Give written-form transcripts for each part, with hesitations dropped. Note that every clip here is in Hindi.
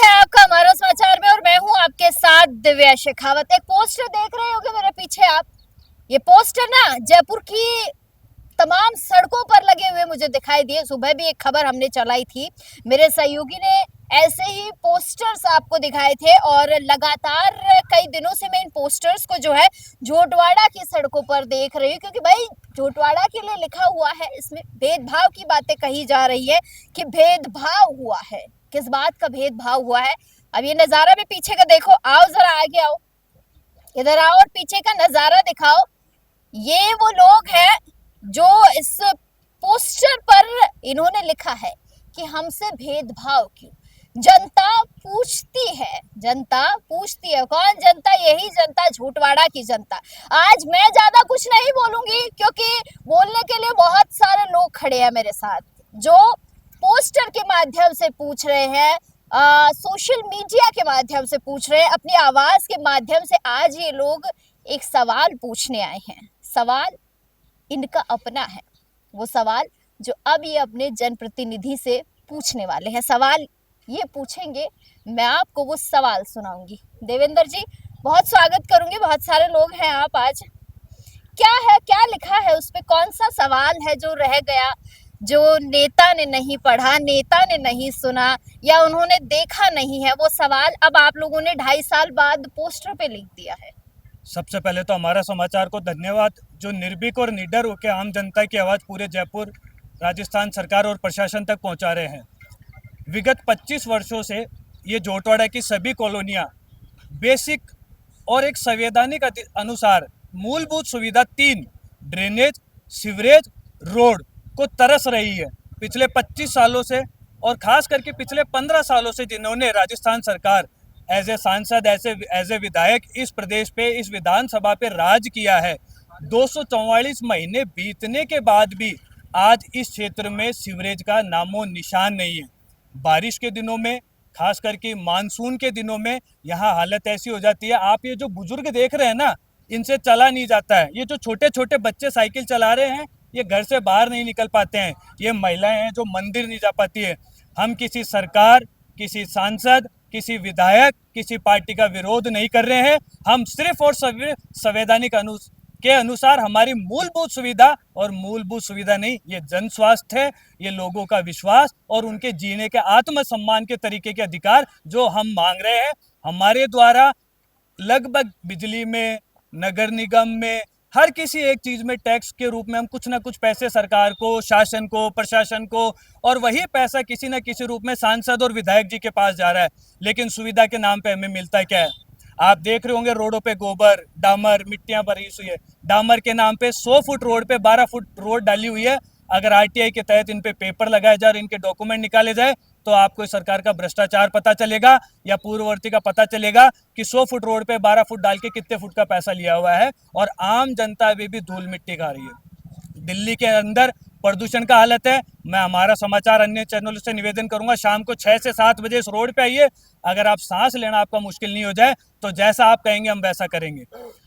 है आपका हमारा समाचार में और मैं हूं आपके साथ दिव्या शेखावत। एक पोस्टर देख रहे होंगे मेरे पीछे आप। ये पोस्टर ना जयपुर की तमाम सड़कों पर लगे हुए मुझे दिखाई दिए। सुबह भी एक खबर हमने चलाई थी, मेरे सहयोगी ने ऐसे ही पोस्टर्स आपको दिखाए थे और लगातार कई दिनों से मैं इन पोस्टर्स को जो है झोटवाड़ा की सड़कों पर देख रही हूँ, क्योंकि भाई झोटवाड़ा के लिए लिखा हुआ है, इसमें भेदभाव की बातें कही जा रही है कि भेदभाव हुआ है। किस बात का भेदभाव हुआ है? अब ये नजारा भी पीछे का देखो, आओ जरा आगे आओ, इधर आओ और पीछे का नजारा दिखाओ। ये वो लोग हैं जो इस पोस्टर पर इन्होंने लिखा है कि हमसे भेदभाव क्यों। जनता पूछती है, जनता पूछती है। कौन जनता? यही जनता, झूठवाड़ा की जनता। आज मैं ज्यादा कुछ नहीं बोलूंगी क्योंकि बोलने के लिए बहुत सारे लोग खड़े हैं मेरे साथ जो पोस्टर के माध्यम से पूछ रहे हैं, सोशल मीडिया के माध्यम से पूछ रहे हैं, अपनी आवाज के माध्यम से। आज ये लोग एक सवाल पूछने आए हैं। सवाल इनका अपना है, वो सवाल जो अब ये अपने जनप्रतिनिधि से पूछने वाले हैं। सवाल ये पूछेंगे, मैं आपको वो सवाल सुनाऊंगी। देवेंद्र जी, बहुत स्वागत करूंगी, बहुत सारे लोग हैं आप आज। क्या है, क्या लिखा है उस पे? कौन सा सवाल है जो रह गया, जो नेता ने नहीं पढ़ा, नेता ने नहीं सुना या उन्होंने देखा नहीं है? वो सवाल अब आप लोगों ने 2.5 साल बाद पोस्टर पे लिख दिया है। सबसे पहले तो हमारा समाचार को धन्यवाद, जो निर्भीक और निडर होकर आम जनता की आवाज़ पूरे जयपुर, राजस्थान सरकार और प्रशासन तक पहुंचा रहे हैं। विगत 25 वर्षों से ये झोटवाड़ा की सभी कॉलोनियां बेसिक और एक संवैधानिक अनुसार मूलभूत सुविधा 3 ड्रेनेज, सीवरेज, रोड को तरस रही है पिछले 25 सालों से। और खास करके पिछले 15 सालों से जिन्होंने राजस्थान सरकार एज ए सांसद, एज ए विधायक इस प्रदेश पे, इस विधानसभा पे राज किया है। 244 महीने बीतने के बाद भी आज इस क्षेत्र में सीवरेज का नामो निशान नहीं है। बारिश के दिनों में, खास करके मानसून के दिनों में यहाँ हालत ऐसी हो जाती है। आप ये जो बुजुर्ग देख रहे हैं ना, इनसे चला नहीं जाता है। ये जो छोटे छोटे बच्चे साइकिल चला रहे हैं, ये घर से बाहर नहीं निकल पाते हैं। ये महिलाएं हैं जो मंदिर नहीं जा पाती है। हम किसी सरकार, किसी सांसद, किसी विधायक, किसी पार्टी का विरोध नहीं कर रहे हैं। हम सिर्फ और संवैधानिक के अनुसार हमारी मूलभूत सुविधा, और मूलभूत सुविधा नहीं, ये जन स्वास्थ्य है, ये लोगों का विश्वास और उनके जीने के आत्मसम्मान के तरीके के अधिकार जो हम मांग रहे हैं। हमारे द्वारा लगभग बिजली में, नगर निगम में, हर किसी एक चीज़ में टैक्स के रूप में हम कुछ ना कुछ पैसे सरकार को, शासन को, प्रशासन को, और वही पैसा किसी न किसी रूप में सांसद और विधायक जी के पास जा रहा है। लेकिन सुविधा के नाम पे हमें मिलता क्या है? आप देख रहे होंगे रोडों पे गोबर, डामर, मिट्टियां भरी हुई है। डामर के नाम पे 100 फुट रोड पे 12 फुट रोड डाली हुई है। अगर आरटीआई के तहत इन पे पेपर लगाए जाए और इनके डॉक्यूमेंट निकाले जाए तो आपको सरकार का भ्रष्टाचार पता चलेगा या पूर्ववर्ती का पता चलेगा कि 100 फुट रोड पे 12 फुट डाल के कितने फुट का पैसा लिया हुआ है। और आम जनता अभी भी धूल मिट्टी खा रही है। दिल्ली के अंदर प्रदूषण का हालत है। मैं हमारा समाचार अन्य चैनलों से निवेदन करूंगा, शाम को 6 से 7 बजे इस रोड पे आइए। अगर आप सांस लेना आपका मुश्किल नहीं हो जाए तो जैसा आप कहेंगे हम वैसा करेंगे।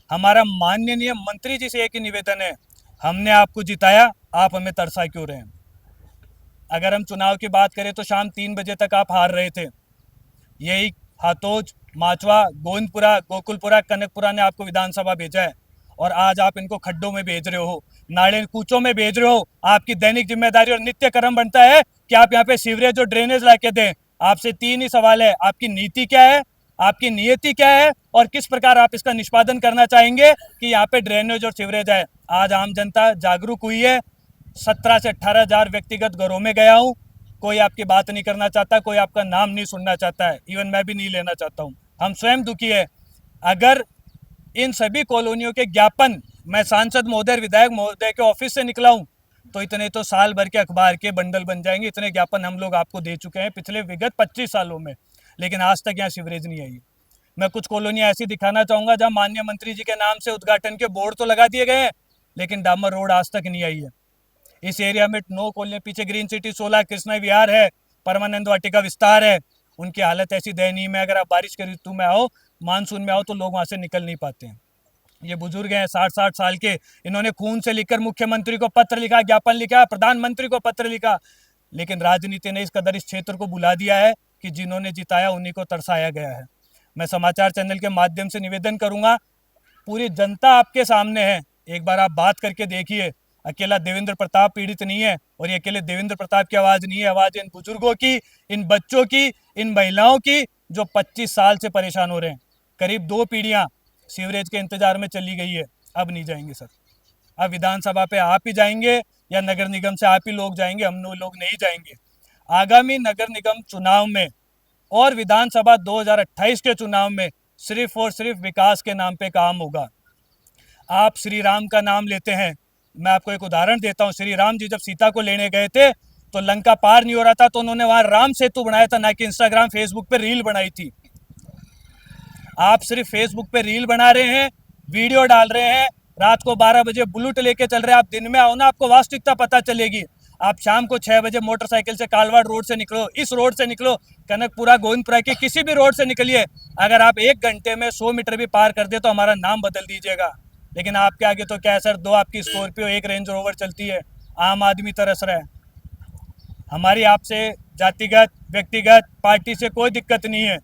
हमारा माननीय मंत्री जी से एक ही निवेदन है, हमने आपको जिताया, आप हमें तरसा क्यों रहे हैं? अगर हम चुनाव की बात करें तो शाम 3 बजे तक आप हार रहे थे। यही हाथोज, माचवा, गोविंदपुरा, गोकुलपुरा, कनकपुरा ने आपको विधानसभा भेजा है और आज आप इनको खड्डों में भेज रहे हो, नाले कूचों में भेज रहे हो। आपकी दैनिक जिम्मेदारी और नित्य कर्म बनता है कि आप यहाँ पे सीवरेज और ड्रेनेज ला के दें। आपसे 3 ही सवाल है, आपकी नीति क्या है, आपकी नियति क्या है और किस प्रकार आप इसका निष्पादन करना चाहेंगे कि यहाँ पे ड्रेनेज और सीवरेज है। आज आम जनता जागरूक हुई है। 17 से 18 हजार व्यक्तिगत घरों में गया हूँ, कोई आपकी बात नहीं करना चाहता, कोई आपका नाम नहीं सुनना चाहता है, इवन मैं भी नहीं लेना चाहता हूँ। हम स्वयं दुखी है। अगर इन सभी कॉलोनियों के ज्ञापन मैं सांसद महोदय, विधायक महोदय के ऑफिस से निकला हूँ तो इतने तो साल भर के अखबार के बंडल बन जाएंगे। इतने ज्ञापन हम लोग आपको दे चुके हैं पिछले विगत 25 सालों में, लेकिन आज तक यहाँ सीवरेज नहीं आई। मैं कुछ कॉलोनियाँ ऐसी दिखाना चाहूँगा जहाँ माननीय मंत्री जी के नाम से उद्घाटन के बोर्ड तो लगा दिए गए हैं लेकिन डामर रोड आज तक नहीं आई है। इस एरिया में 9 कॉलोनियाँ, पीछे ग्रीन सिटी 16, कृष्णा विहार है, परमानंद वाटिका विस्तार है, उनकी हालत ऐसी दयनीय है। अगर आप बारिश के ऋतु में आओ, मानसून में आओ तो लोग वहाँ से निकल नहीं पाते हैं। ये बुजुर्ग हैं 60-60 साल के, इन्होंने खून से लिखकर मुख्यमंत्री को पत्र लिखा, ज्ञापन लिखा, प्रधानमंत्री को पत्र लिखा, लेकिन राजनीति ने इस कदर इस क्षेत्र को बुला दिया है कि जिन्होंने जिताया उन्हीं को तरसाया गया है। मैं समाचार चैनल के माध्यम से निवेदन करूंगा, पूरी जनता आपके सामने है, एक बार आप बात करके देखिए। अकेला देवेंद्र प्रताप पीड़ित नहीं है, और ये अकेले देवेंद्र प्रताप की आवाज़ नहीं है, आवाज़ इन बुजुर्गों की, इन बच्चों की, इन महिलाओं की जो 25 साल से परेशान हो रहे हैं। करीब 2 पीढ़ियां सीवरेज के इंतजार में चली गई है, अब नहीं जाएंगे सर। अब विधानसभा पे आप ही जाएंगे या नगर निगम से आप ही लोग जाएंगे, हम लोग नहीं जाएंगे। आगामी नगर निगम चुनाव में और विधानसभा 2028 के चुनाव में सिर्फ और सिर्फ विकास के नाम पे काम होगा। आप श्री राम का नाम लेते हैं, मैं आपको एक उदाहरण देता हूँ। श्री राम जी जब सीता को लेने गए थे तो लंका पार नहीं हो रहा था, तो उन्होंने वहां राम सेतु बनाया था, ना कि इंस्टाग्राम फेसबुक पे रील बनाई थी। आप सिर्फ फेसबुक पे रील बना रहे हैं, वीडियो डाल रहे हैं, रात को 12 बजे बुलेट लेके चल रहे हैं। आप दिन में आओ ना, आपको वास्तविकता पता चलेगी। आप शाम को 6 बजे मोटरसाइकिल से कालवाड़ रोड से निकलो, इस रोड से निकलो, कनकपुरा गोविंदपुरा के किसी भी रोड से निकलिए। अगर आप 1 घंटे में 100 मीटर भी पार कर दे तो हमारा नाम बदल दीजिएगा। लेकिन आपके आगे तो क्या है सर, 2 आपकी स्कॉर्पियो, 1 रेंज रोवर चलती है, आम आदमी तरस रहा है। हमारी आपसे जातिगत व्यक्तिगत पार्टी से कोई दिक्कत नहीं है,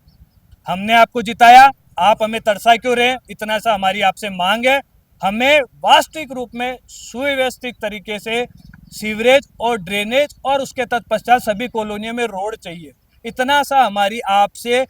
हमने आपको जिताया, आप हमें तरसा क्यों रहे, इतना सा हमारी आपसे मांग है। हमें वास्तविक रूप में सुव्यवस्थित तरीके से सीवरेज और ड्रेनेज और उसके तत्पश्चात सभी कॉलोनियों में रोड चाहिए, इतना सा हमारी आपसे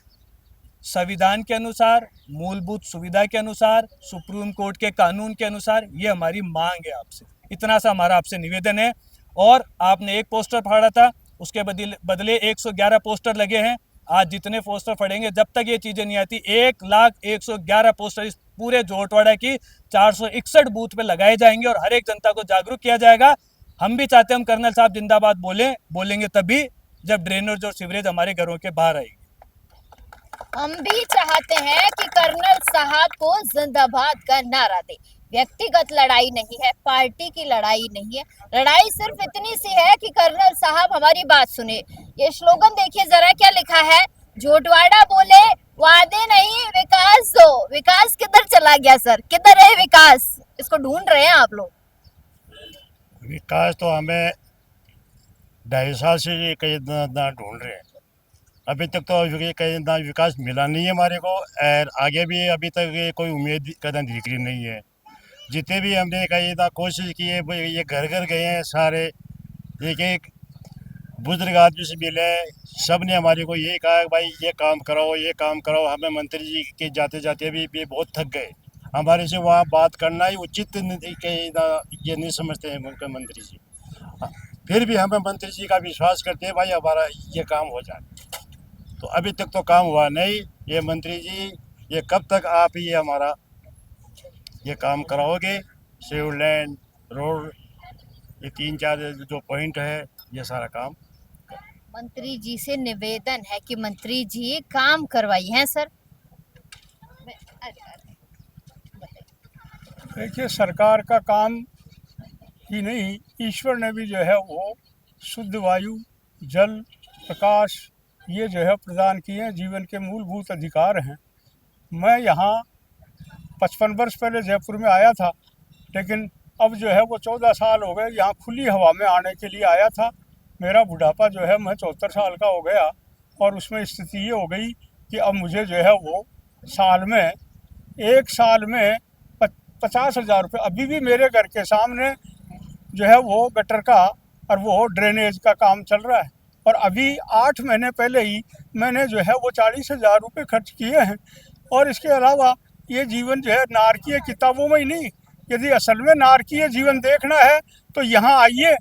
संविधान के अनुसार, मूलभूत सुविधा के अनुसार, सुप्रीम कोर्ट के कानून के अनुसार ये हमारी मांग है आपसे, इतना सा हमारा आपसे निवेदन है। और आपने एक पोस्टर फाड़ा था, उसके बदले 111 पोस्टर लगे हैं। आज जितने पोस्टर फटेंगे, जब तक ये चीज़ें नहीं आती, 1,01,11 पोस्टर इस पूरे जोटवाड़ा की 461 बूथ पे लगाए जाएंगे और हर एक जनता को जागरूक किया जाएगा। हम भी चाहते हैं हम कर्नल साहब जिंदाबाद बोलेंगे तभी जब ड्रेनेज और सीवरेज हमारे घरों के बाहर आएगी। हम भी चाहते हैं कि कर्नल साहब को जिंदाबाद का नारा दे। व्यक्तिगत लड़ाई नहीं है, पार्टी की लड़ाई नहीं है, लड़ाई सिर्फ इतनी सी है कि कर्नल साहब हमारी बात सुने। ये स्लोगन देखिए जरा, क्या लिखा है, जोटवाड़ा बोले वादे नहीं विकास दो। विकास किधर चला गया सर, किधर है विकास? इसको ढूंढ रहे हैं आप लोग। विकास तो हमें 2.5 साल से ये कहीं ना ढूंढ रहे हैं, अभी तक तो कहीं ना विकास मिला नहीं है हमारे को, और आगे भी अभी तक ये कोई उम्मीद कदम दिख रही नहीं है। जितने भी हमने कहीं ना कोशिश की है, ये घर घर गए हैं सारे, एक एक बुजुर्ग आदमी से मिले, सब ने हमारे को ये कहा भाई ये काम कराओ, ये काम कराओ। हमें मंत्री जी के जाते जाते भी बहुत थक गए, हमारे से वहाँ बात करना ही उचित कहीं ना ये नहीं समझते हैं मुख्यमंत्री जी। फिर भी हमें मंत्री जी का विश्वास करते हैं भाई हमारा ये काम हो जाए, तो अभी तक तो काम हुआ नहीं। ये मंत्री जी, ये कब तक आप ये हमारा ये काम कराओगे? सीवर लाइन, रोड, ये 3-4 जो पॉइंट है, ये सारा काम। मंत्री जी से निवेदन है कि मंत्री जी काम करवाइए हैं सर। देखिए, सरकार का काम ही नहीं, ईश्वर ने भी जो है वो शुद्ध वायु, जल, प्रकाश ये जो है प्रदान किए हैं, जीवन के मूलभूत अधिकार हैं। मैं यहाँ 55 वर्ष पहले जयपुर में आया था, लेकिन अब जो है वो 14 साल हो गए यहाँ खुली हवा में आने के लिए आया था। मेरा बुढ़ापा जो है, मैं 74 साल का हो गया, और उसमें स्थिति ये हो गई कि अब मुझे जो है वो एक साल में 50,000 रुपये, अभी भी मेरे घर के सामने जो है वो गटर का और वो ड्रेनेज का काम चल रहा है, और अभी 8 महीने पहले ही मैंने जो है वो 40,000 रुपये खर्च किए हैं। और इसके अलावा ये जीवन जो है नारकीय किताबों में ही नहीं, यदि असल में नारकीय जीवन देखना है तो यहाँ आइए,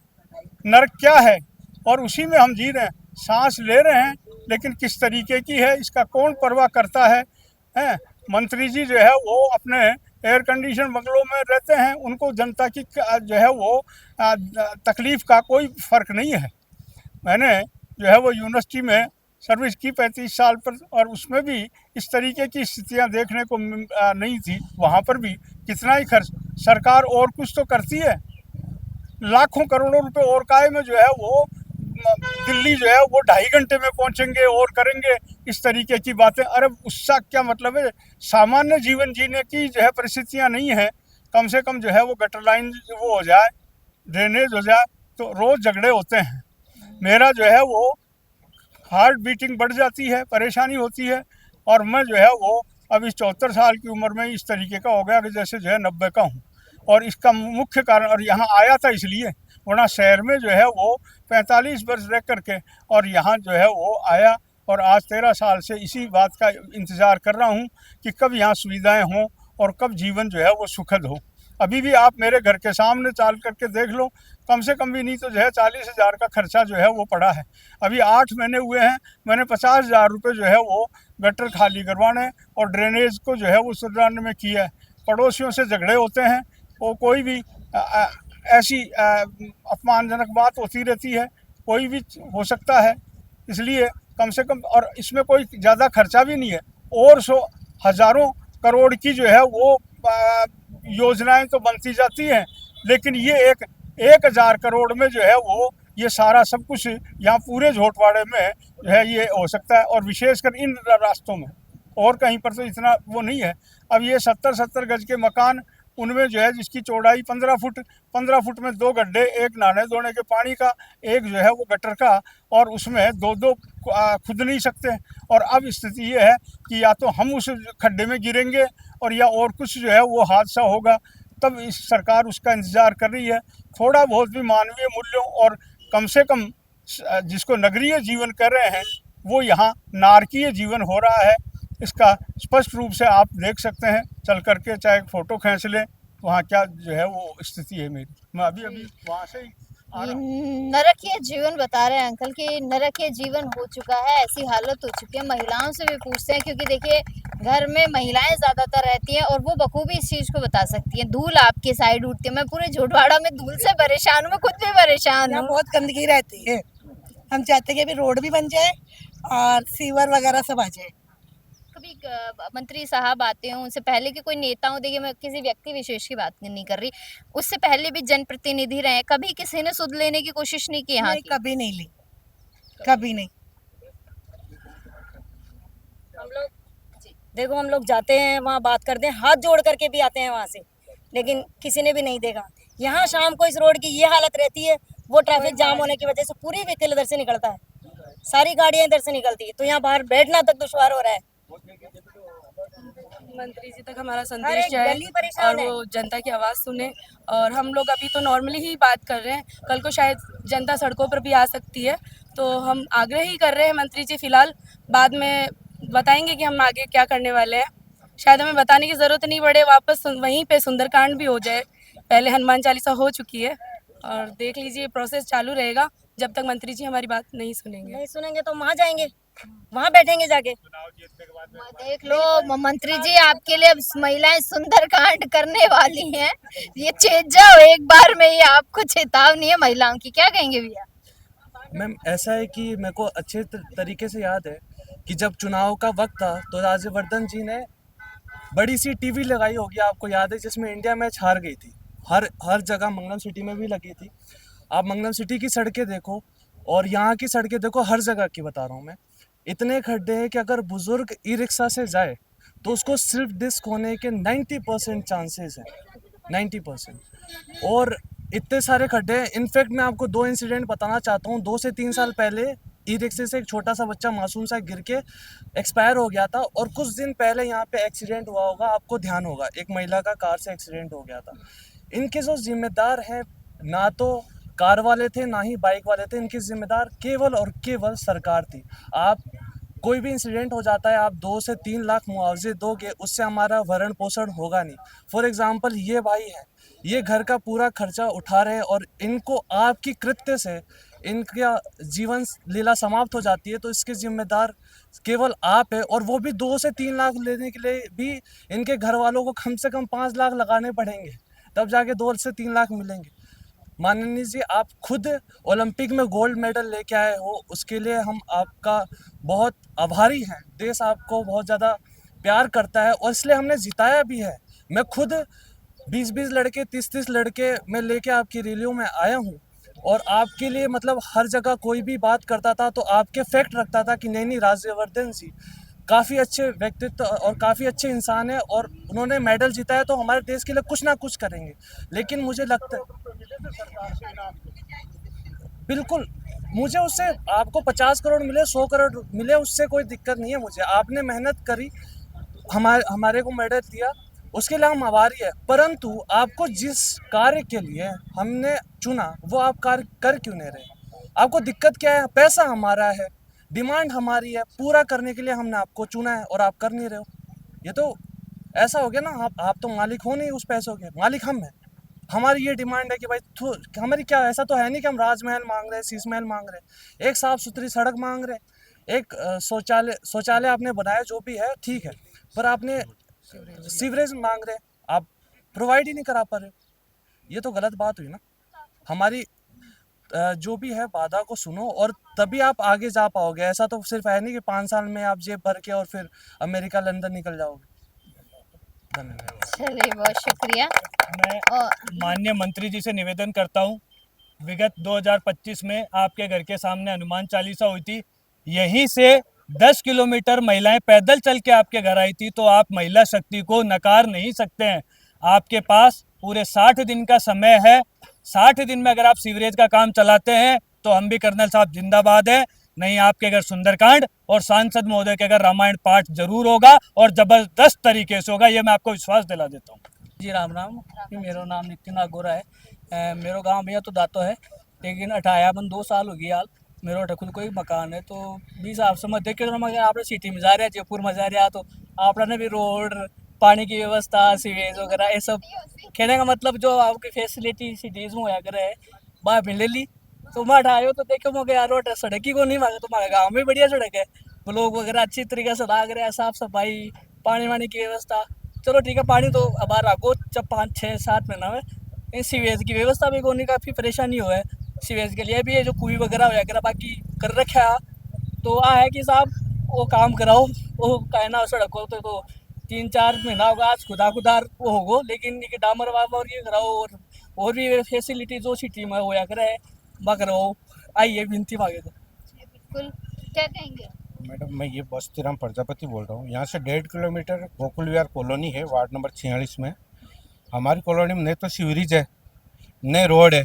नरक क्या है, और उसी में हम जी रहे हैं, सांस ले रहे हैं, लेकिन किस तरीके की है इसका कौन परवाह करता है? मंत्री जी जो है वो अपने एयर कंडीशन बंगलों में रहते हैं, उनको जनता की जो है वो तकलीफ़ का कोई फ़र्क नहीं है। मैंने जो है वो यूनिवर्सिटी में सर्विस की 35 साल पर, और उसमें भी इस तरीके की स्थितियां देखने को नहीं थी। वहाँ पर भी कितना ही खर्च, सरकार और कुछ तो करती है, लाखों करोड़ों रुपए और काय में जो है वो दिल्ली जो है वो 2.5 घंटे में पहुंचेंगे और करेंगे, इस तरीके की बातें। अरे उसका क्या मतलब है? सामान्य जीवन जीने की जो है परिस्थितियां नहीं है, कम से कम जो है वो गटर लाइन वो हो जाए, ड्रेनेज हो जाए, तो रोज़ झगड़े होते हैं। मेरा जो है वो हार्ट बीटिंग बढ़ जाती है, परेशानी होती है। और मैं जो है वो अब इस 74 साल की उम्र में इस तरीके का हो गया कि जैसे जो है 90 का हूँ। और इसका मुख्य कारण, और यहाँ आया था इसलिए, वरना शहर में जो है वो 45 वर्ष रह करके और यहाँ जो है वो आया, और आज 13 साल से इसी बात का इंतज़ार कर रहा हूँ कि कब यहाँ सुविधाएं हों और कब जीवन जो है वो सुखद हो। अभी भी आप मेरे घर के सामने चाल करके देख लो, कम से कम भी नहीं तो जो है 40,000 का खर्चा जो है वो पड़ा है। अभी 8 महीने हुए हैं, मैंने 50,000 रुपये जो है वो गटर खाली करवाने और ड्रेनेज को जो है वो सुधारने में किया है। पड़ोसियों से झगड़े होते हैं, वो कोई भी ऐसी अपमानजनक बात होती रहती है, कोई भी हो सकता है। इसलिए कम से कम, और इसमें कोई ज़्यादा खर्चा भी नहीं है, और हज़ारों करोड़ की जो है वो योजनाएं तो बनती जाती हैं, लेकिन ये 1,000 करोड़ में जो है वो ये सारा सब कुछ यहाँ पूरे झोटवाड़े में जो है ये हो सकता है, और विशेषकर इन रास्तों में, और कहीं पर तो इतना वो नहीं है। अब ये 70-70 गज के मकान, उनमें जो है जिसकी चौड़ाई 15 फुट में 2 गड्ढे, एक नहाने धोने के पानी का, एक जो है वो गटर का, और उसमें 2-2 खुद नहीं सकते। और अब स्थिति ये है कि या तो हम उस खड्डे में गिरेंगे और या और कुछ जो है वो हादसा होगा, तब इस सरकार उसका इंतज़ार कर रही है। थोड़ा बहुत भी मानवीय मूल्यों और कम से कम जिसको नगरीय जीवन कर रहे हैं, वो यहाँ नारकीय जीवन हो रहा है। इसका स्पष्ट रूप से आप देख सकते हैं चल करके, चाहे फ़ोटो खींच लें, वहाँ क्या जो है वो स्थिति है मेरी। मैं अभी वहाँ से ही आ रहा हूँ। नरकीय जीवन बता रहे हैं अंकल कि नरकीय जीवन हो चुका है, ऐसी हालत हो चुकी है। महिलाओं से भी पूछते हैं, क्योंकि देखिए घर में महिलाएं ज्यादातर रहती हैं और वो बखूबी इस चीज को बता सकती हैं। धूल आपके साइड उठती है, मैं पूरे झोटवाड़ा में धूल से परेशान हूँ, मैं खुद भी परेशान यहाँ हूँ। बहुत गंदगी रहती है। हम चाहते हैं कि अभी रोड भी बन जाए और सीवर वगैरह सब आ जाए। कभी मंत्री साहब आते हो, उनसे पहले के कोई नेता हो, देखिए मैं किसी व्यक्ति विशेष की बात नहीं कर रही, उससे पहले भी जनप्रतिनिधि रहे, कभी किसी ने सुध लेने की कोशिश नहीं की यहाँ नहीं, की? कभी नहीं ली, कभी नहीं। हम लोग देखो, हम लोग जाते हैं वहाँ, बात करते हैं, हाथ जोड़ करके भी आते हैं वहाँ से, लेकिन किसी ने भी नहीं देखा। यहाँ शाम को इस रोड की ये हालत रहती है, वो ट्रैफिक जाम होने की वजह से पूरी व्हीकल इधर से निकलता है, सारी गाड़ियाँ इधर से निकलती है, तो यहाँ बाहर बैठना तक दुश्वार हो रहा है। मंत्री जी तक हमारा हर संदेश एक जाए गली परेशान और है। वो जनता की आवाज़ सुने। और हम लोग अभी तो नॉर्मली ही बात कर रहे हैं, कल को शायद जनता सड़कों पर भी आ सकती है, तो हम आग्रह ही कर रहे हैं मंत्री जी। फिलहाल बाद में बताएंगे कि हम आगे क्या करने वाले हैं, शायद हमें बताने की ज़रूरत नहीं पड़े, वापस वहीं पे सुंदरकांड भी हो जाए। पहले हनुमान चालीसा हो चुकी है, और देख लीजिए प्रोसेस चालू रहेगा जब तक मंत्री जी हमारी बात नहीं सुनेंगे। नहीं सुनेंगे तो वहाँ जाएंगे, वहाँ बैठेंगे जाके। देख लो मंत्री जी, आपके लिए अब महिलाएं सुंदरकांड करने वाली हैं, ये चेत जाओ एक बार में, ये आपको चेतावनी है महिलाओं की। क्या कहेंगे भैया? मैम ऐसा है कि मेरे को अच्छे तरीके से याद है कि जब चुनाव का वक्त था तो राज्यवर्धन जी ने बड़ी सी टीवी लगाई होगी, आपको याद है, जिसमें इंडिया मैच हार गई थी। हर जगह मंगलम सिटी में भी लगी थी। आप मंगलम सिटी की सड़कें देखो और यहाँ की सड़कें देखो, हर जगह की बता रहा हूँ मैं। इतने खड्डे हैं कि अगर बुजुर्ग ई रिक्शा से जाए तो उसको सिर्फ डिस्क होने के 90% चांसेस हैं, 90%। और इतने सारे खड्डे हैं। इनफैक्ट मैं आपको 2 इंसिडेंट बताना चाहता हूँ। 2 से 3 साल पहले ई रिक्शे से एक छोटा सा बच्चा मासूम सा गिर के एक्सपायर हो गया था, और कुछ दिन पहले यहाँ पे एक्सीडेंट हुआ होगा, आपको ध्यान होगा, एक महिला का कार से एक्सीडेंट हो गया था। इनके जो जिम्मेदार हैं, ना तो कार वाले थे ना ही बाइक वाले थे, इनकी जिम्मेदार केवल और केवल सरकार थी। आप कोई भी इंसिडेंट हो जाता है, आप 2 से 3 लाख मुआवजे दोगे, उससे हमारा भरण पोषण होगा नहीं। फॉर एग्जांपल ये भाई है, ये घर का पूरा खर्चा उठा रहे हैं, और इनको आपकी कृत्य से इनका जीवन लीला समाप्त हो जाती है, तो इसके जिम्मेदार केवल आप है। और वो भी 2 से 3 लाख लेने के लिए भी इनके घर वालों को कम से कम 5 लाख लगाने पड़ेंगे, तब जाके 2 से 3 लाख मिलेंगे। माननीय जी, आप खुद ओलंपिक में गोल्ड मेडल लेके आए हो, उसके लिए हम आपका बहुत आभारी हैं। देश आपको बहुत ज़्यादा प्यार करता है और इसलिए हमने जिताया भी है। मैं खुद 20-20 लड़के, 30-30 लड़के मैं लेके आपकी रैलियों में आया हूँ, और आपके लिए मतलब हर जगह कोई भी बात करता था तो आपके फैक्ट रखता था कि नहीं राज्यवर्धन जी काफ़ी अच्छे व्यक्तित्व और काफ़ी अच्छे इंसान है, और उन्होंने मेडल जीता है तो हमारे देश के लिए कुछ ना कुछ करेंगे। लेकिन मुझे लगता है बिल्कुल मुझे उससे आपको 50 करोड़ मिले 100 करोड़ मिले उससे कोई दिक्कत नहीं है मुझे। आपने मेहनत करी, हमारे को मेडल दिया, उसके लिए हम आभारी है। परंतु आपको जिस कार्य के लिए हमने चुना वो आप कार्य कर क्यों नहीं रहे? आपको दिक्कत क्या है? पैसा हमारा है, डिमांड हमारी है, पूरा करने के लिए हमने आपको चुना है और आप कर नहीं रहे हो। ये तो ऐसा हो गया ना, आप तो मालिक हो नहीं उस पैसों के, मालिक हम हैं। हमारी ये डिमांड है कि भाई हमारी क्या, ऐसा तो है नहीं कि हम राजमहल मांग रहे हैं, शीश महल मांग रहे हैं, एक साफ सुथरी सड़क मांग रहे हैं, एक शौचालय आपने बनाया जो भी है ठीक है, पर आपने सीवरेज मांग रहे हैं, आप प्रोवाइड ही नहीं करा पा रहे हो। ये तो गलत बात हुई ना। हमारी जो भी है बाधा को सुनो और तभी आप आगे जा पाओगे। ऐसा तो सिर्फ है नहीं कि 5 साल में आप जेब भर के और फिर अमेरिका लंदन निकल जाओगे। धन्यवाद। चलिए, बहुत शुक्रिया। मैं और माननीय मंत्री जी से निवेदन करता हूं, विगत 2025 में आपके घर के सामने हनुमान चालीसा हुई थी, यहीं से 10 किलोमीटर महिलाएं पैदल चल के आपके घर आई थी, तो आप महिला शक्ति को नकार नहीं सकते हैं। आपके पास पूरे 60 दिन का समय है। 60 दिन में अगर आप सीवरेज का काम चलाते हैं तो हम भी कर्नल साहब जिंदाबाद है, नहीं आपके घर सुंदरकांड और सांसद महोदय के घर रामायण पाठ जरूर होगा और जबरदस्त तरीके से होगा, ये मैं आपको विश्वास दिला देता हूँ। जी राम राम। मेरा नाम नितिन आगोरा है। मेरो गांव भैया तो दातो है, लेकिन 2 साल हो गई हाल मेरो अठे खुद कोई मकान है। तो 20 आप समझ देखे तो मगर आप सिटी में जा रहे हैं, जयपुर में जा रहे हैं, तो आपने भी रोड, पानी की व्यवस्था, सीवेज वगैरह ये सब कहने का मतलब जो आपकी फैसिलिटी सिटीज़ में होया करे वहाँ मिले ली। तो मैं आयो तो देखो मगर यार रोड सड़क ही को नहीं मांगे, तुम्हारे गाँव में बढ़िया सड़क है, लोग वगैरह अच्छी तरीके से लाग रहे हैं, साफ सफाई, पानी वानी की व्यवस्था। चलो ठीक है, पानी तो अब आ रहा को जब 5-6-7 महीना में सीवेज की व्यवस्था भी कोनी, काफ़ी परेशानी हो है सीवेज के लिए भी। ये जो कुएं वगैरह होया करा बाकी कर रखा है, तो आ है कि साहब वो काम कराओ, वो कहना सड़क हो तो 3-4 महीना होगा आज खुदार वो होगो, लेकिन ये डामर वामर ये कराओ और भी फैसिलिटी जो सिटी में होया करे वह कराओ। आइए विनती मांगे तो। बिल्कुल, क्या कहेंगे? मैडम मैं ये बस्तीराम प्रजापति बोल रहा हूँ। यहाँ से 1.5 किलोमीटर गोकुल विहार कॉलोनी है, वार्ड नंबर 46 में। हमारी कॉलोनी में नहीं तो सीवरेज है, नहीं रोड है।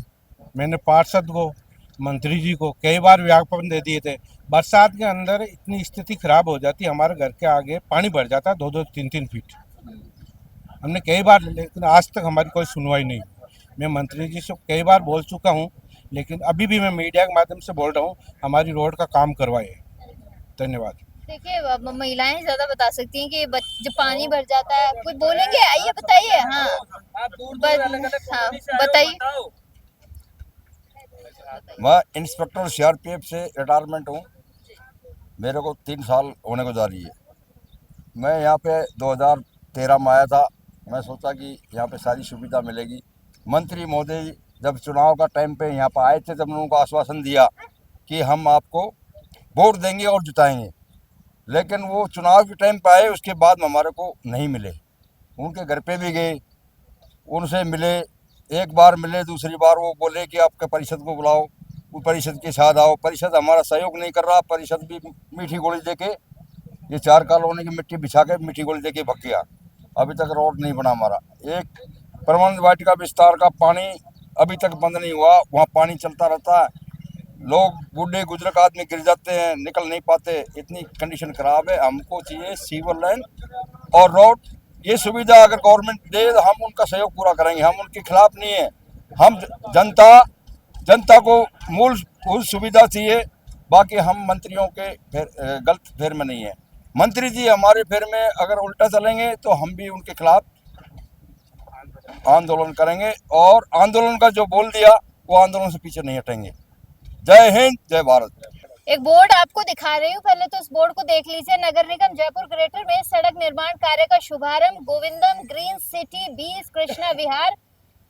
मैंने पार्षद को, मंत्री जी को कई बार ज्ञापन दे दिए थे। बरसात के अंदर इतनी स्थिति खराब हो जाती, हमारे घर के आगे पानी भर जाता है 2-3 फीट। हमने कई बार, लेकिन आज तक हमारी कोई सुनवाई नहीं। मैं मंत्री जी से कई बार बोल चुका हूँ, लेकिन अभी भी मैं मीडिया के माध्यम से बोल रहा हूँ, हमारी रोड का काम करवाए। धन्यवाद। देखिए, महिलाएं ज्यादा बता सकती हैं कि जब पानी भर जाता है, कोई बोलेंगे? आइए बताइए। हाँ, हाँ बताइए। मैं इंस्पेक्टर सीआरपीएफ से रिटायरमेंट हूँ, मेरे को 3 साल होने को जा रही है। मैं यहाँ पे 2013 में आया था, मैं सोचा कि यहाँ पे सारी सुविधा मिलेगी। मंत्री महोदय जब चुनाव का टाइम पे यहाँ पर आए थे, तब उनको आश्वासन दिया कि हम आपको वोट देंगे और जिताएंगे, लेकिन वो चुनाव के टाइम पे आए, उसके बाद हमारे को नहीं मिले। उनके घर पे भी गए, उनसे मिले, एक बार मिले, दूसरी बार वो बोले कि आपके परिषद को बुलाओ, वो परिषद के साथ आओ। परिषद हमारा सहयोग नहीं कर रहा, परिषद भी मीठी गोली दे के, ये 4 कॉलोनी की मिट्टी बिछा के मीठी गोली दे के भग गया। अभी तक रोड नहीं बना हमारा। एक परमानंद वाटिका विस्तार का पानी अभी तक बंद नहीं हुआ, वहाँ पानी चलता रहता है, लोग बूढ़े बुजुर्ग आदमी गिर जाते हैं, निकल नहीं पाते, इतनी कंडीशन खराब है। हमको चाहिए सीवर लाइन और रोड, ये सुविधा अगर गवर्नमेंट दे तो हम उनका सहयोग पूरा करेंगे, हम उनके खिलाफ नहीं है। हम जनता को मूल सुविधा चाहिए, बाकी हम मंत्रियों के गलत फेर में नहीं है। मंत्री जी हमारे फेर में अगर उल्टा चलेंगे तो हम भी उनके खिलाफ आंदोलन करेंगे, और आंदोलन का जो बोल दिया वो आंदोलन से पीछे नहीं हटेंगे। जय हिंद, जय भारत। एक बोर्ड आपको दिखा रही हूँ, पहले तो इस बोर्ड को देख लीजिए। नगर निगम जयपुर ग्रेटर में सड़क निर्माण कार्य का शुभारंभ, गोविंदम ग्रीन सिटी 20 कृष्णा विहार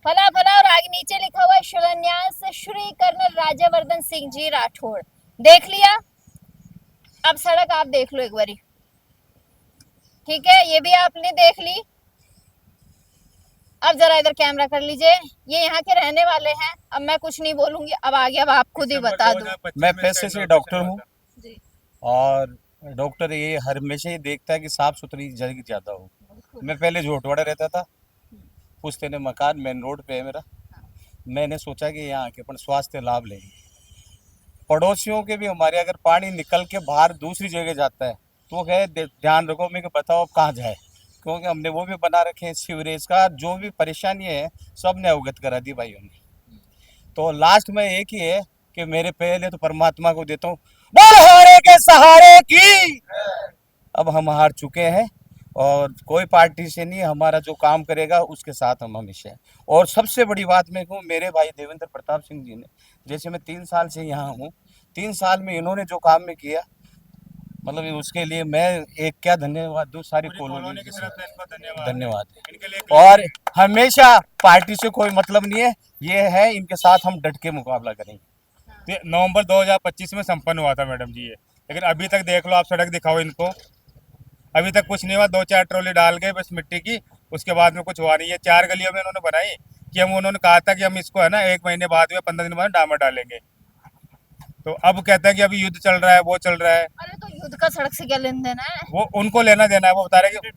फला फला, और आगे नीचे लिखा हुआ है शिलान्यास श्री कर्नल राज्यवर्धन सिंह जी राठौड़। देख लिया? अब सड़क आप देख लो एक बारी, ठीक है? ये भी आपने देख ली। अब जरा इधर कैमरा कर लीजिए, ये यहाँ के रहने वाले हैं। अब मैं कुछ नहीं बोलूंगी, अब आगे अब आप खुद ही बता दो। मैं पेशे से डॉक्टर हूँ, और डॉक्टर ये हमेशा ही देखता है कि साफ सुथरी जगह ज़्यादा हो। मैं पहले झोटवाड़ा रहता था, पुश्ते ने मकान मेन रोड पे है मेरा। मैंने सोचा कि यहाँ आके अपन स्वास्थ्य लाभ लेंगे, पड़ोसियों के भी हमारे अगर पानी निकल के बाहर दूसरी जगह जाता है तो कहे ध्यान रखो, मैं बताओ अब कहाँ जाए, क्योंकि हमने वो भी बना रखे हैं सीवरेज का, जो भी परेशानी है सब ने अवगत करा दी भाइयों ने। तो लास्ट में एक ही है कि मेरे पहले तो परमात्मा को देता हूँ, बोल हारे के सहारे की। अब हम हार चुके हैं और कोई पार्टी से नहीं, हमारा जो काम करेगा उसके साथ हम हमेशा हैं। और सबसे बड़ी बात मैं कहूँ, मेरे भाई देवेंद्र प्रताप सिंह जी ने, जैसे मैं 3 साल से यहाँ हूँ, 3 साल में इन्होंने जो काम में किया, मतलब उसके लिए मैं एक क्या धन्यवाद दूँ, सारी कॉलोनी की तरफ से इनको धन्यवाद। और हमेशा पार्टी से कोई मतलब नहीं है, ये है इनके साथ हम डट के मुकाबला करेंगे। नवंबर 2025 में संपन्न हुआ था मैडम जी ये, लेकिन अभी तक देख लो आप, सड़क दिखाओ इनको, अभी तक कुछ नहीं हुआ। 2-4 ट्रॉली डाल गए बस मिट्टी की, उसके बाद में कुछ हुआ नहीं है। 4 गलियों में उन्होंने बनाई कि हम, उन्होंने कहा था कि हम इसको है ना 1 महीने बाद में 15 दिन बाद डामर डालेंगे, तो अब कहता है कि अभी युद्ध चल रहा है, वो चल रहा है। अरे तो युद्ध का सड़क से क्या लेन देना है? वो उनको लेना देना है, वो बता रहे कि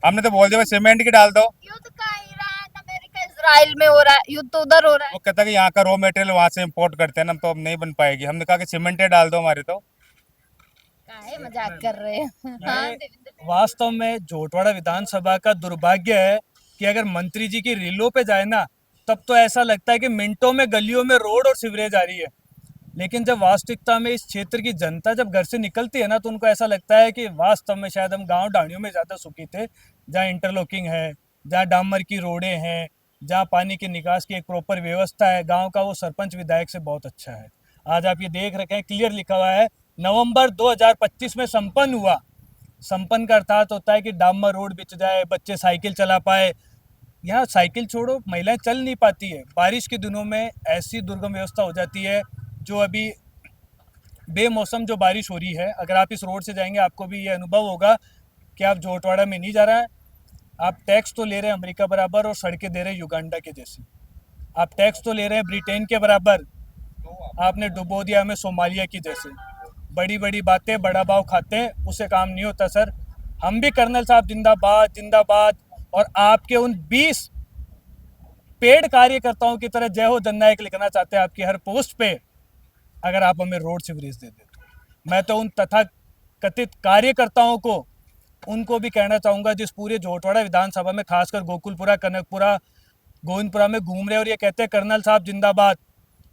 हमने तो बोल दिया सीमेंट की डाल दो। युद्ध का ईरान अमेरिका इजराइल में हो रहा है, युद्ध तो उधर हो रहा है। वो कहता है कि यहाँ का रॉ मटेरियल वहां से इम्पोर्ट करते हैं ना, तो अब नहीं बन पाएगी। हमने कहा कि सीमेंट डाल दो हमारे, तो काहे मजाक कर रहे हैं। हाँ, वास्तव में जोटवाड़ा विधानसभा का दुर्भाग्य है कि अगर मंत्री जी की रीलों पे जाए ना, तब तो ऐसा लगता है कि मिनटों में गलियों में रोड और सीवरेज आ रही है, लेकिन जब वास्तविकता में इस क्षेत्र की जनता जब घर से निकलती है ना, तो उनको ऐसा लगता है कि वास्तव में शायद हम गांव ढाणियों में ज़्यादा सुखी थे, जहाँ इंटरलॉकिंग है, जहाँ डामर की रोडें हैं, जहाँ पानी के निकास की एक प्रॉपर व्यवस्था है। गांव का वो सरपंच विधायक से बहुत अच्छा है। आज आप ये देख रखे हैं, क्लियर लिखा हुआ है नवंबर 2025 में संपन्न हुआ। संपन्न का अर्थात होता है कि डामर रोड बिछ जाए, बच्चे साइकिल चला पाए। यहाँ साइकिल छोड़ो, महिलाएं चल नहीं पाती है। बारिश के दिनों में ऐसी दुर्गम व्यवस्था हो जाती है, जो अभी बेमौसम जो बारिश हो रही है, अगर आप इस रोड से जाएंगे आपको भी ये अनुभव होगा कि आप जोटवाड़ा में नहीं जा रहा है। आप टैक्स तो ले रहे हैं अमेरिका बराबर और सड़कें दे रहे हैं युगांडा के जैसी। आप टैक्स तो ले रहे हैं ब्रिटेन के बराबर, आपने डुबो दिया हमें सोमालिया की जैसे। बड़ी बड़ी बातें बड़ा भाव खाते हैं, उससे काम नहीं होता सर। हम भी कर्नल साहब जिंदाबाद जिंदाबाद, और आपके उन 20 पेड़ कार्यकर्ताओं की तरह जय हो जननायक लिखना चाहते हैं आपकी हर पोस्ट पे, अगर आप हमें रोड सीवरेज दे दे तो। मैं तो उन तथा कथित कार्यकर्ताओं को, उनको भी कहना चाहूँगा जिस पूरे जोटवाड़ा विधानसभा में, खासकर गोकुलपुरा, कनकपुरा, गोविंदपुरा में घूम रहे और ये कहते हैं कर्नल साहब जिंदाबाद।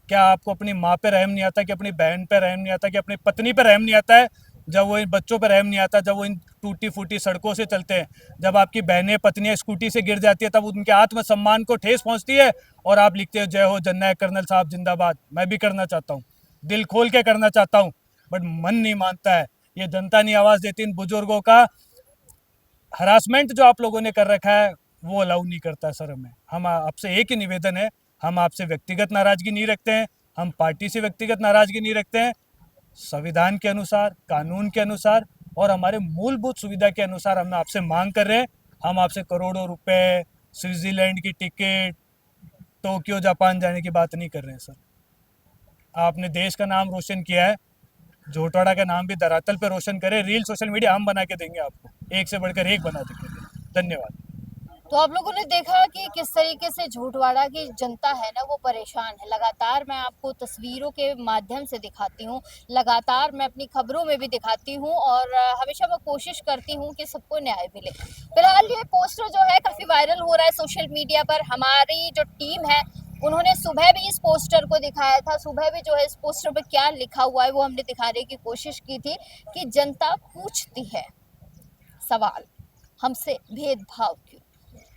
क्या आपको अपनी माँ पे रहम नहीं आता, कि अपनी बहन पे रहम नहीं आता, कि अपनी पत्नी पे रहम नहीं आता है, जब वो इन बच्चों पे रहम नहीं आता, जब वो इन टूटी फूटी सड़कों से चलते हैं, जब आपकी बहनें पत्नियां स्कूटी से गिर जाती है, तब उनके आत्मसम्मान को ठेस पहुंचती है और आप लिखते हो जय हो जननायक कर्नल साहब जिंदाबाद। मैं भी करना चाहता हूँ, दिल खोल के करना चाहता हूँ, बट मन नहीं मानता है। ये जनता नहीं आवाज़ देती। इन बुजुर्गों का हरासमेंट जो आप लोगों ने कर रखा है वो अलाउ नहीं करता सर। हम आपसे एक ही निवेदन है, हम आपसे व्यक्तिगत नाराजगी नहीं रखते हैं, हम पार्टी से व्यक्तिगत नाराजगी नहीं रखते हैं। संविधान के अनुसार, कानून के अनुसार और हमारे मूलभूत सुविधा के अनुसार हम आपसे मांग कर रहे हैं। हम आपसे करोड़ों रुपए, स्विट्जरलैंड की टिकट, टोक्यो जापान जाने की बात नहीं कर रहे हैं सर। आपने देश का नाम रोशन किया है, जोटवाड़ा का नाम भी धरातल पे रोशन करे। रील सोशल मीडिया हम बना के देंगे आपको, एक से बढ़कर एक बना देंगे। धन्यवाद। तो आप लोगों ने देखा कि किस तरीके से जोटवाड़ा की जनता है ना, वो परेशान है। लगातार मैं आपको तस्वीरों के माध्यम से दिखाती हूँ, लगातार मैं अपनी खबरों में भी दिखाती हूँ, और हमेशा मैं कोशिश करती हूँ कि सबको न्याय मिले। फिलहाल ये पोस्टर जो है काफ़ी वायरल हो रहा है सोशल मीडिया पर। हमारी जो टीम है उन्होंने सुबह भी इस पोस्टर को दिखाया था। सुबह भी जो है इस पोस्टर पर क्या लिखा हुआ है वो हमने दिखाने की कोशिश की थी कि जनता पूछती है सवाल हमसे, भेदभाव क्यों?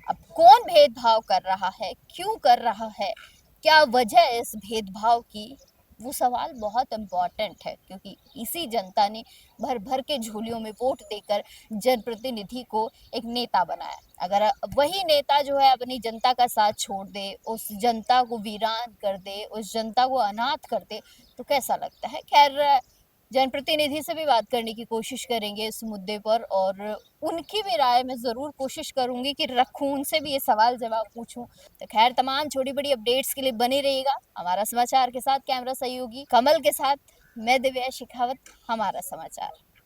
अब कौन भेदभाव कर रहा है, क्यों कर रहा है, क्या वजह है इस भेदभाव की? वो सवाल बहुत इम्पॉर्टेंट है, क्योंकि इसी जनता ने भर भर के झोलियों में वोट देकर जनप्रतिनिधि को एक नेता बनाया। अगर वही नेता जो है अपनी जनता का साथ छोड़ दे, उस जनता को वीरान कर दे, उस जनता को अनाथ कर दे, तो कैसा लगता है? खैर, जनप्रतिनिधि से भी बात करने की कोशिश करेंगे इस मुद्दे पर, और उनकी भी राय मैं ज़रूर कोशिश करूंगी कि रखूं, उनसे भी ये सवाल जवाब पूछूं। तो खैर, तमाम छोटी बड़ी अपडेट्स के लिए बने रहिएगा हमारा समाचार के साथ। कैमरा सहयोगी कमल के साथ मैं दिव्या शेखावत, हमारा समाचार।